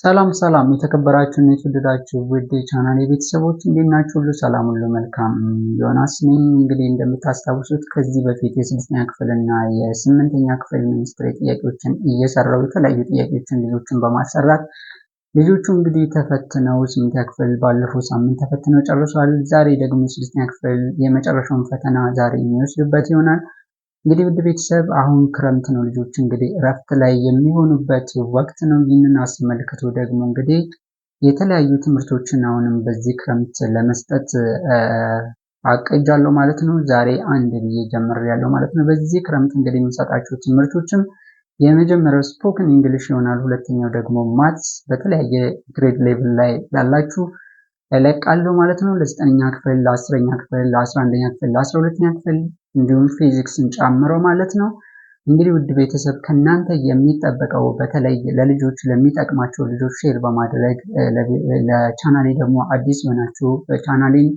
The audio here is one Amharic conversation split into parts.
ሰላም ሰላም የተከበራችሁ እና የተወደዳችሁ ውድ የቻናሌ ቤተሰቦች እንዴት ናችሁ? ሁሉ ሰላም ሁሉ መልካም። ዮናስ ነኝ። እንግዲህ እንደምታስታውሱት ከዚህ በፊት የ6ኛ ክፍል እና የ8ኛ ክፍል ሚኒስትሪ ጥያቄዎችን እየሰራው የተለያዩ ጥያቄዎችን ልጆችን በማሰራት ልጆቹ እንግዲህ ተፈትነው 8ኛ ክፍል ባለፈው ሳምንት ተፈትነው ጨርሰዋል። ዛሬ ደግሞ 6ኛ ክፍል የመጨረሻውን ፈተና ዛሬ የሚወስዱበት ይሆናል። እንግዲህ ውድ ቤተሰብ አሁን ክረምት ነው። ልጆች እንግዲህ እረፍት ላይ የሚሆኑበት ወቅት ነው። ይህንን አስመልክቶ ደግሞ እንግዲህ የተለያዩ ትምህርቶችን አሁንም በዚህ ክረምት ለመስጠት አቅጃለሁ ማለት ነው። ዛሬ አንድ ብዬ ጀምሬያለሁ ማለት ነው። በዚህ ክረምት እንግዲህ የምሰጣቸው ትምህርቶችም የመጀመሪያው ስፖክን እንግሊሽ ይሆናል። ሁለተኛው ደግሞ ማትስ በተለያየ ግሬድ ሌቭል ላይ ላላችሁ እለቃለሁ ማለት ነው። ለ9ኛ ክፍል፣ ለ10ኛ ክፍል፣ ለ11ኛ ክፍል፣ ለ12ኛ ክፍል እንዲሁም ፊዚክስን ጨምሮ ማለት ነው። እንግዲህ ውድ ቤተሰብ ከናንተ የሚጠበቀው በተለይ ለልጆች ለሚጠቅማቸው ልጆች ሼር በማድረግ ለቻናሌ ደግሞ አዲስ የሆናችሁ ቻናሌን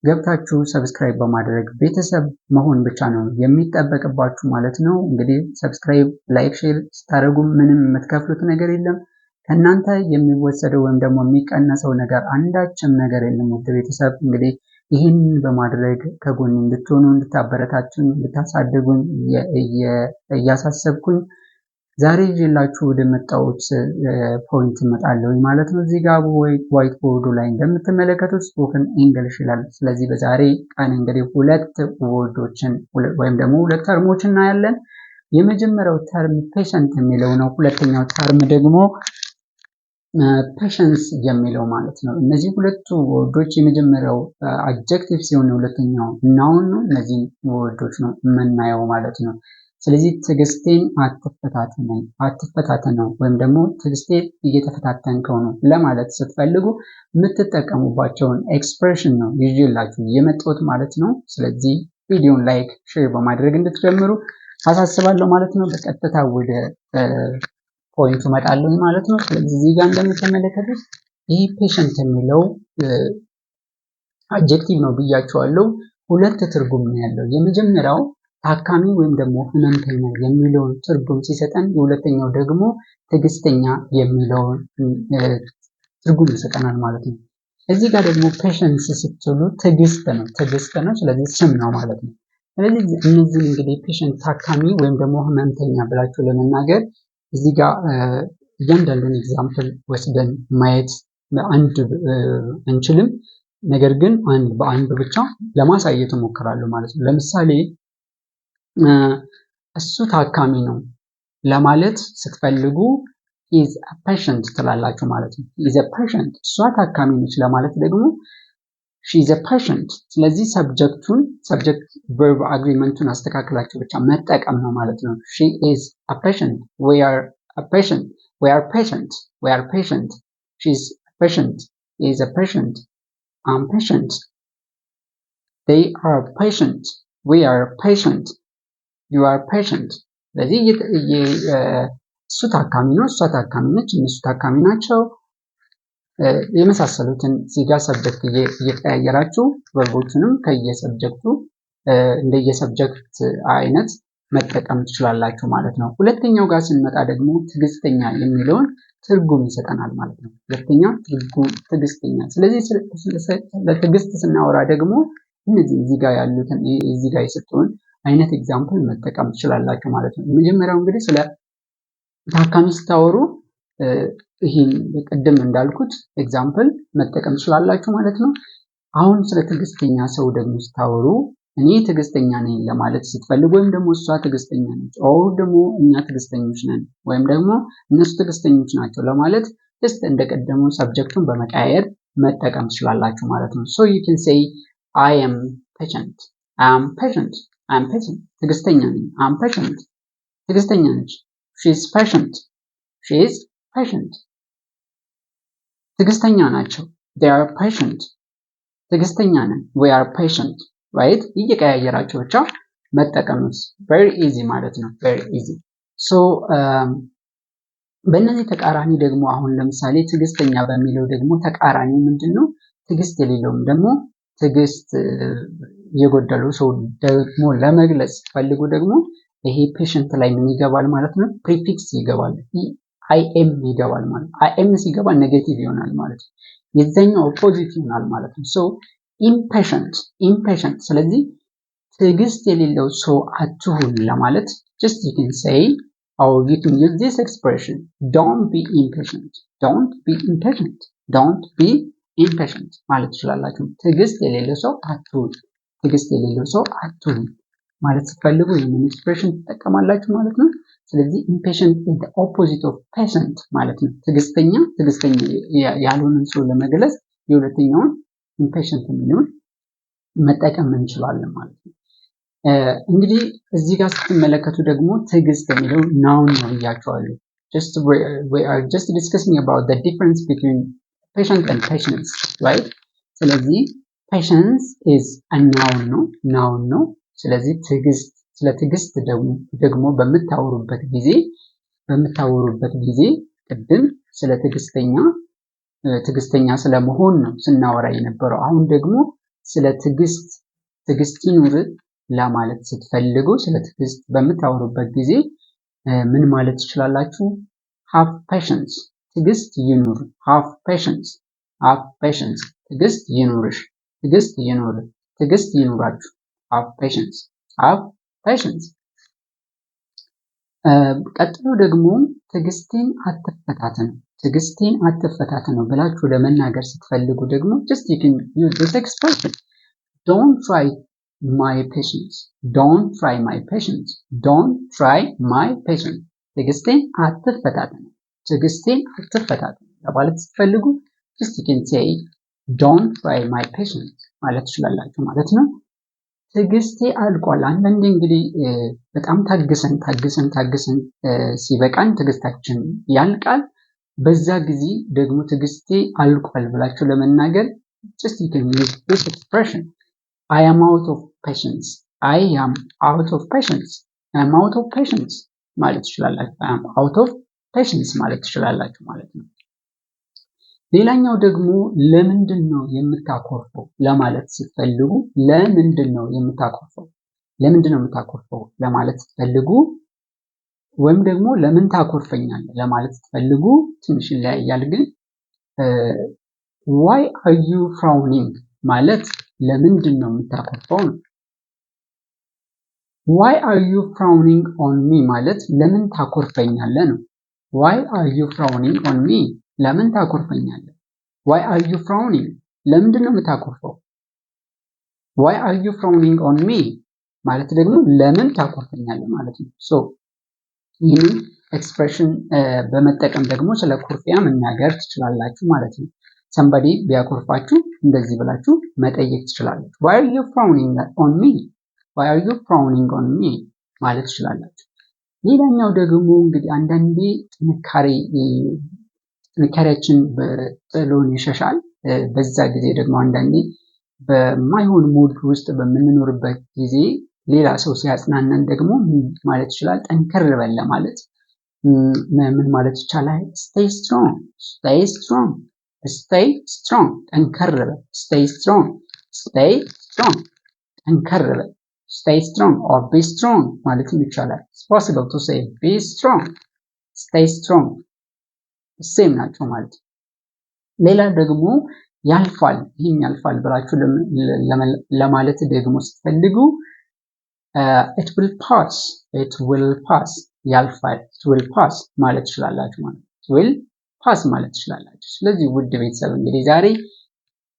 ገብታችሁ ሰብስክራይብ በማድረግ ቤተሰብ መሆን ብቻ ነው የሚጠበቅባችሁ ማለት ነው። እንግዲህ ሰብስክራይብ፣ ላይክ፣ ሼር ስታደርጉ ምንም የምትከፍሉት ነገር የለም። ከእናንተ የሚወሰደው ወይም ደግሞ የሚቀነሰው ነገር አንዳችም ነገር የለም። ውድ ቤተሰብ እንግዲህ ይህን በማድረግ ከጎን እንድትሆኑ እንድታበረታቱኝ እንድታሳድጉኝ እያሳሰብኩኝ ዛሬ ይዤላችሁ ወደ መጣሁት ፖይንት እመጣለሁ ማለት ነው። እዚህ ጋር ዋይት ቦርዱ ላይ እንደምትመለከቱት ስፖክን እንግሊሽ ይላል። ስለዚህ በዛሬ ቀን እንግዲህ ሁለት ወርዶችን ወይም ደግሞ ሁለት ተርሞችን እናያለን። የመጀመሪያው ተርም ፔሸንት የሚለው ነው። ሁለተኛው ተርም ደግሞ ፔሸንስ የሚለው ማለት ነው። እነዚህ ሁለቱ ወርዶች የመጀመሪያው አድጀክቲቭ ሲሆን ሁለተኛው ናውን ነው። እነዚህ ወርዶች ነው የምናየው ማለት ነው። ስለዚህ ትዕግስቴን አትፈታተነው ወይም ደግሞ ትዕግስቴን እየተፈታተንከው ነው ለማለት ስትፈልጉ የምትጠቀሙባቸውን ኤክስፕሬሽን ነው ይዤላችሁ የመጣሁት ማለት ነው። ስለዚህ ቪዲዮን ላይክ፣ ሼር በማድረግ እንድትጀምሩ አሳስባለሁ ማለት ነው። በቀጥታ ወደ ፖይንቱ እመጣለሁ ማለት ነው። ስለዚህ እዚህ ጋር እንደምትመለከቱት ይህ ፔሸንት የሚለው አድጀክቲቭ ነው ብያቸዋለሁ። ሁለት ትርጉም ነው ያለው። የመጀመሪያው ታካሚ ወይም ደግሞ ህመምተኛ የሚለውን ትርጉም ሲሰጠን፣ የሁለተኛው ደግሞ ትዕግስተኛ የሚለውን ትርጉም ይሰጠናል ማለት ነው። እዚህ ጋር ደግሞ ፔሸንስ ስትሉ ትዕግስት ነው። ስለዚህ ስም ነው ማለት ነው። ስለዚህ እነዚህ እንግዲህ ፔሸንት ታካሚ ወይም ደግሞ ህመምተኛ ብላችሁ ለመናገር እዚህ ጋር እያንዳንዱን ኤግዛምፕል ወስደን ማየት አንድ እንችልም። ነገር ግን በአንድ ብቻ ለማሳየት እሞክራለሁ ማለት ነው። ለምሳሌ እሱ ታካሚ ነው ለማለት ስትፈልጉ is a patient ትላላችሁ ማለት ነው። is a patient እሷ ታካሚ ነች ለማለት ደግሞ she is a patient። ስለዚህ ሰብጀክት verb agreementን አስተካክላችሁ ብቻ መጠቀም ነው ማለት ነው። she is a patient፣ we are a patient፣ we are patient፣ we are patient፣ she is a patient፣ he is a patient፣ I'm patient፣ they are patient፣ we are patient፣ you are patient። ስለዚህ እሱ ታካሚ ነው፣ እሷ ታካሚ ነች፣ እነሱ ታካሚ ናቸው የመሳሰሉትን እዚህ ጋር ሰብጀክት እየቀያየራችሁ ቨርቦቹንም ከየሰብጀክቱ እንደየሰብጀክት አይነት መጠቀም ትችላላችሁ ማለት ነው። ሁለተኛው ጋር ስንመጣ ደግሞ ትዕግስተኛ የሚለውን ትርጉም ይሰጠናል ማለት ነው። ሁለተኛ ትርጉም ትዕግስተኛ። ስለዚህ ለትዕግስት ስናወራ ደግሞ እነዚህ እዚህ ጋር ያሉትን እዚህ ጋር የሰጡን አይነት ኤግዛምፕል መጠቀም ትችላላችሁ ማለት ነው። የመጀመሪያው እንግዲህ ስለ ታካሚ ስታወሩ ይህን ቅድም እንዳልኩት ኤግዛምፕል መጠቀም ትችላላችሁ ማለት ነው። አሁን ስለ ትዕግስተኛ ሰው ደግሞ ስታወሩ እኔ ትዕግስተኛ ነኝ ለማለት ስትፈልጉ ወይም ደግሞ እሷ ትዕግስተኛ ነች ወይም ደግሞ እኛ ትዕግስተኞች ነን ወይም ደግሞ እነሱ ትዕግስተኞች ናቸው ለማለት just እንደቀደሙ ሰብጀክቱን በመቀያየር መጠቀም ትችላላችሁ ማለት ነው። so you can say I am patient፣ I am patient፣ I am patient ትዕግስተኛ ነኝ፣ I am patient ትዕግስተኛ ነች፣ she is patient፣ she is patient ትዕግስተኛ ናቸው፣ they are patient ትዕግስተኛ ነን፣ we are patient right። እየቀያየራችሁ ብቻ መጠቀምስ very easy ማለት ነው። very easy so በእነዚህ ተቃራኒ ደግሞ አሁን ለምሳሌ ትዕግስተኛ በሚለው ደግሞ ተቃራኒው ምንድነው? ትዕግስት የሌለውም ደግሞ ትዕግስት የጎደለው ሰው ደግሞ ለመግለጽ ፈልጉ ደግሞ ይሄ ፔሸንት ላይ ምን ይገባል ማለት ነው? ፕሪፊክስ ይገባል። አይኤም ይገባል ማለት ነው። አይኤም ሲገባ ኔጌቲቭ ይሆናል ማለት ነው። የዛኛው ኦፖዚት ይሆናል ማለት ነው። ሶ ኢምፔሸንት ስለዚህ ትዕግስት የሌለው ሰው አትሁን ለማለት just you can say or you can use this expression, don't be impatient ማለት ትችላላችሁ። ትዕግስት የሌለው ሰው አትሁን ማለት ስትፈልጉ ይህንን ኤክስፕሬሽን ትጠቀማላችሁ ማለት ነው። ስለዚህ impatient is the opposite of patient ማለት ነው። ትዕግስተኛ ያልሆነን ሰው ለመግለጽ የሁለተኛውን impatient የሚለውን መጠቀም እንችላለን ማለት ነው። እንግዲህ እዚህ ጋር ስትመለከቱ ደግሞ ትዕግስት የሚለው ናውን ነው ብያቸዋለሁ። we are just discussing about the difference between patient and patience, right? ስለዚህ patience is a noun ነው። ስለዚህ ስለ ትዕግስት ደግሞ በምታወሩበት ጊዜ ቅድም ስለ ትዕግስተኛ ስለመሆን ነው ስናወራ የነበረው። አሁን ደግሞ ስለ ትዕግስት ይኑር ለማለት ስትፈልጉ ስለ ትዕግስት በምታወሩበት ጊዜ ምን ማለት ትችላላችሁ? have patience ትዕግስት ይኑር። have patience ትዕግስት ይኑርሽ፣ ትዕግስት ይኑራችሁ። have patience ቀጥሎ ደግሞ ትዕግስቴን አትፈታተኑ ብላችሁ ለመናገር ስትፈልጉ ደግሞ just you can use this expression, don't try my patience ትዕግስቴን አትፈታተኑ ለማለት ስትፈልጉ just you can say don't try my patience ማለት ትችላላችሁ ማለት ነው። ትዕግስቴ አልቋል። አንዳንዴ እንግዲህ በጣም ታግሰን ሲበቃን ትዕግስታችን ያልቃል። በዛ ጊዜ ደግሞ ትዕግስቴ አልቋል ብላችሁ ለመናገር just you can use this expression, I am out of patience ማለት ትችላላችሁ ማለት ነው። ሌላኛው ደግሞ ለምንድን ነው የምታኮርፈው ለማለት ስትፈልጉ ለምንድን ነው የምታኮርፈው ለማለት ስትፈልጉ ወይም ደግሞ ለምን ታኮርፈኛለህ ለማለት ስትፈልጉ ትንሽ ይለያያል። ግን why are you frowning ማለት ለምንድን ነው የምታኮርፈው ነው። why are you frowning on me ማለት ለምን ታኮርፈኛለህ ነው። why are you frowning on me ለምን ታኮርፈኛለህ? why are you frowning ለምንድን ነው የምታኮርፈው? why are you frowning on me ማለት ደግሞ ለምን ታኮርፈኛለህ ማለት ነው። ሶ ይህንን ኤክስፕሬሽን በመጠቀም ደግሞ ስለ ኩርፊያ መናገር ትችላላችሁ ማለት ነው። somebody ቢያኮርፋችሁ እንደዚህ ብላችሁ መጠየቅ ትችላላችሁ። why are you frowning on me ማለት ትችላላችሁ። ሌላኛው ደግሞ እንግዲህ አንዳንዴ ጥንካሬያችን ጥሎን ይሸሻል። በዛ ጊዜ ደግሞ አንዳንዴ በማይሆን ሙድ ውስጥ በምንኖርበት ጊዜ ሌላ ሰው ሲያጽናናን ደግሞ ማለት ይችላል ጠንከር በል ለማለት ምን ማለት ይቻላል? stay strong ጠንከር በል ጠንከር በል stay strong or be strong ማለትም ይቻላል። it's possible to say be strong, stay strong ሴም ናቸው ማለት ነው። ሌላ ደግሞ ያልፋል ብላችሁ ለማለት ደግሞ ስትፈልጉ it will pass ያልፋል it will pass ማለት ትችላላችሁ ማለት ነው። it will pass ማለት ትችላላችሁ። ስለዚህ ውድ ቤተሰብ እንግዲህ ዛሬ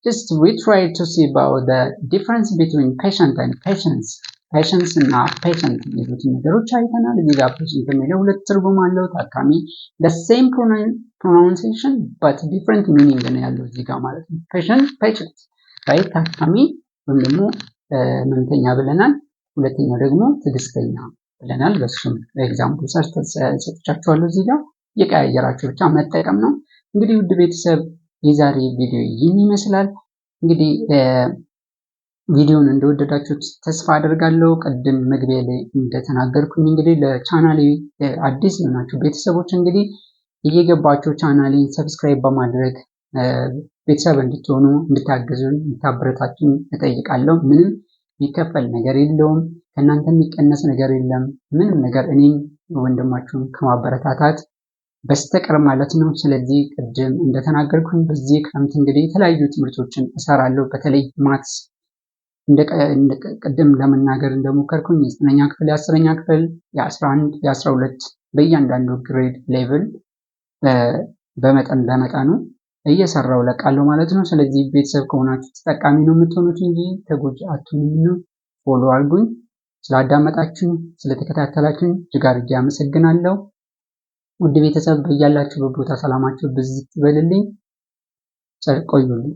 just we try to see about the difference between patient and patience እና patient የሚሉትን ነገሮች አይተናል። እዚህ ጋር patient የሚለው ሁለት ትርጉም አለው። ታካሚ the same pronunciation but different meaning ነው ያለው እዚህ ጋር ማለት ነው። patient right ታካሚ ወይም ደግሞ ህመምተኛ ብለናል። ሁለተኛው ደግሞ ትዕግስተኛ ብለናል። በሱም ኤግዛምፕል ሰጥቻችኋለሁ። እዚህ ጋር የቀያየራችሁ ብቻ መጠቀም ነው። እንግዲህ ውድ ቤተሰብ የዛሬ ቪዲዮ ይህን ይመስላል። እንግዲህ ቪዲዮውን እንደወደዳችሁት ተስፋ አደርጋለሁ። ቅድም መግቢያ ላይ እንደተናገርኩኝ እንግዲህ ለቻናሌ አዲስ የሆናችሁ ቤተሰቦች እንግዲህ እየገባችሁ ቻናሌን ሰብስክራይብ በማድረግ ቤተሰብ እንድትሆኑ እንድታገዙን እንድታበረታቱን እጠይቃለሁ። ምንም የሚከፈል ነገር የለውም፣ ከእናንተ የሚቀነስ ነገር የለም። ምንም ነገር እኔን ወንድማችሁን ከማበረታታት በስተቀር ማለት ነው። ስለዚህ ቅድም እንደተናገርኩኝ በዚህ ክረምት እንግዲህ የተለያዩ ትምህርቶችን እሰራለሁ። በተለይ ማትስ ቅድም ለመናገር እንደሞከርኩኝ የ9ኛ ክፍል፣ የ10ኛ ክፍል፣ የ11፣ የ12 በእያንዳንዱ ግሬድ ሌቭል በመጠኑ እየሰራው ለቃለሁ ማለት ነው። ስለዚህ ቤተሰብ ከሆናችሁ ተጠቃሚ ነው የምትሆኑት እንጂ ተጎጂ አትሆኑም። ፎሎ አድርጉኝ። ስላዳመጣችሁ ስለተከታተላችሁ እጅግ አድርጌ አመሰግናለሁ። ውድ ቤተሰብ በያላችሁበት ቦታ ሰላማችሁ ብዝት ይበልልኝ። ቆዩልኝ።